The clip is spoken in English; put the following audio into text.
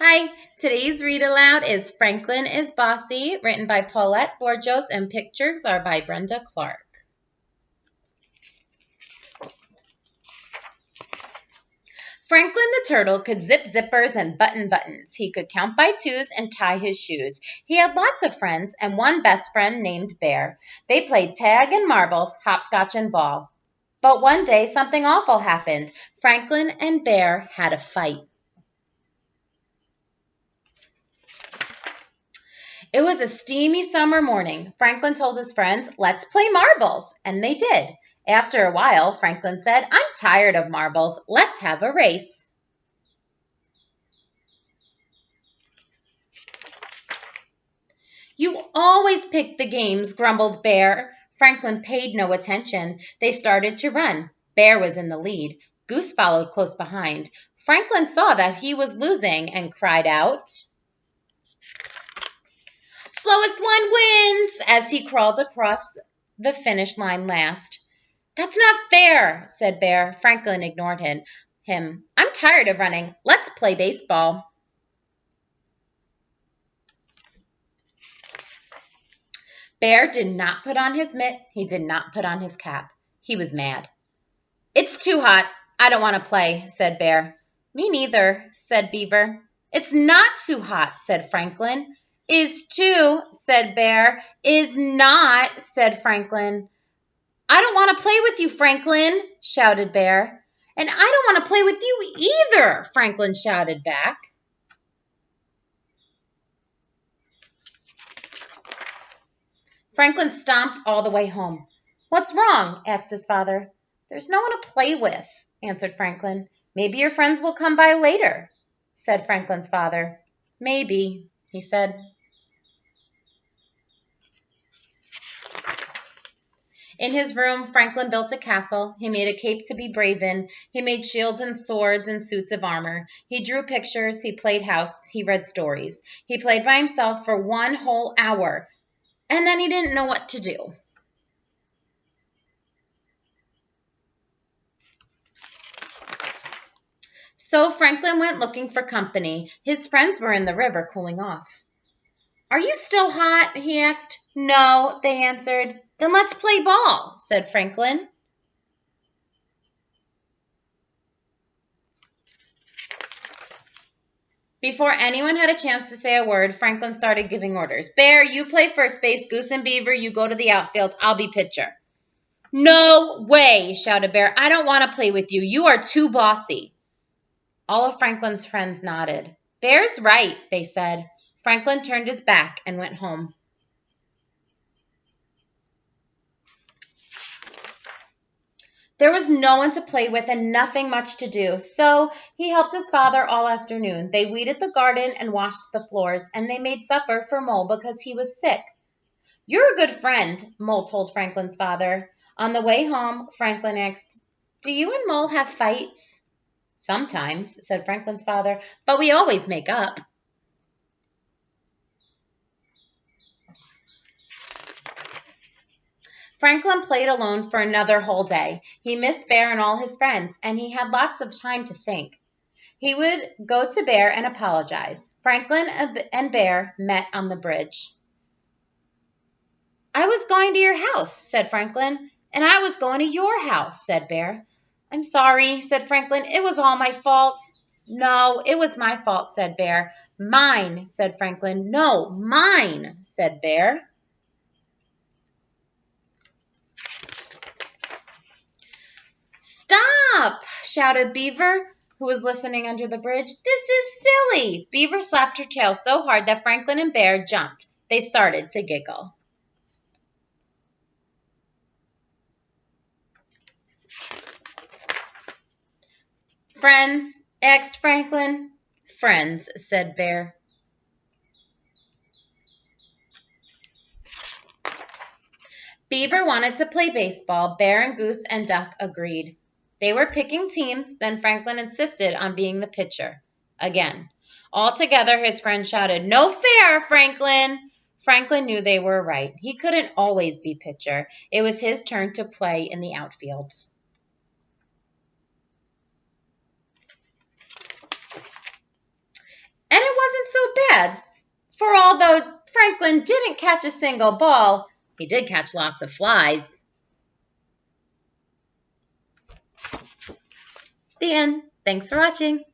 Hi, today's read aloud is Franklin is Bossy, written by Paulette Bourgeois, and pictures are by Brenda Clark. Franklin the turtle could zip zippers and button buttons. He could count by twos and tie his shoes. He had lots of friends and one best friend named Bear. They played tag and marbles, hopscotch and ball. But one day something awful happened. Franklin and Bear had a fight. It was a steamy summer morning. Franklin told his friends, "Let's play marbles," and they did. After a while, Franklin said, "I'm tired of marbles. Let's have a race." "You always pick the games," grumbled Bear. Franklin paid no attention. They started to run. Bear was in the lead. Goose followed close behind. Franklin saw that he was losing and cried out, "Slowest one wins," as he crawled across the finish line last. "That's not fair," said Bear. Franklin ignored him. "I'm tired of running. Let's play baseball." Bear did not put on his mitt. He did not put on his cap. He was mad. "It's too hot. I don't want to play," said Bear. "Me neither," said Beaver. "It's not too hot," said Franklin. "Is too," said Bear. "Is not," said Franklin. "I don't want to play with you, Franklin," shouted Bear. "And I don't want to play with you either," Franklin shouted back. Franklin stomped all the way home. "What's wrong?" asked his father. "There's no one to play with," answered Franklin. "Maybe your friends will come by later," said Franklin's father. "Maybe," he said. In his room, Franklin built a castle. He made a cape to be brave in. He made shields and swords and suits of armor. He drew pictures. He played house. He read stories. He played by himself for 1 whole hour, and then he didn't know what to do. So Franklin went looking for company. His friends were in the river cooling off. "Are you still hot?" he asked. "No," they answered. "Then let's play ball," said Franklin. Before anyone had a chance to say a word, Franklin started giving orders. "Bear, you play first base. Goose and Beaver, you go to the outfield. I'll be pitcher." "No way," shouted Bear. "I don't want to play with you. You are too bossy." All of Franklin's friends nodded. "Bear's right," they said. Franklin turned his back and went home. There was no one to play with and nothing much to do, so he helped his father all afternoon. They weeded the garden and washed the floors, and they made supper for Mole because he was sick. "You're a good friend," Mole told Franklin's father. On the way home, Franklin asked, "Do you and Mole have fights?" "Sometimes," said Franklin's father, "but we always make up." Franklin played alone for another whole day. He missed Bear and all his friends, and he had lots of time to think. He would go to Bear and apologize. Franklin and Bear met on the bridge. "I was going to your house," said Franklin. "And I was going to your house," said Bear. "I'm sorry," said Franklin. "It was all my fault." "No, it was my fault," said Bear. "Mine," said Franklin. "No, mine," said Bear. "Stop!" shouted Beaver, who was listening under the bridge. "This is silly." Beaver slapped her tail so hard that Franklin and Bear jumped. They started to giggle. "Friends?" asked Franklin. "Friends," said Bear. Beaver wanted to play baseball. Bear and Goose and Duck agreed. They were picking teams. Then Franklin insisted on being the pitcher. Again. All together, his friends shouted, "No fair, Franklin!" Franklin knew they were right. He couldn't always be pitcher. It was his turn to play in the outfield. And it sad, for although Franklin didn't catch a single ball, he did catch lots of flies. The end. Thanks for watching.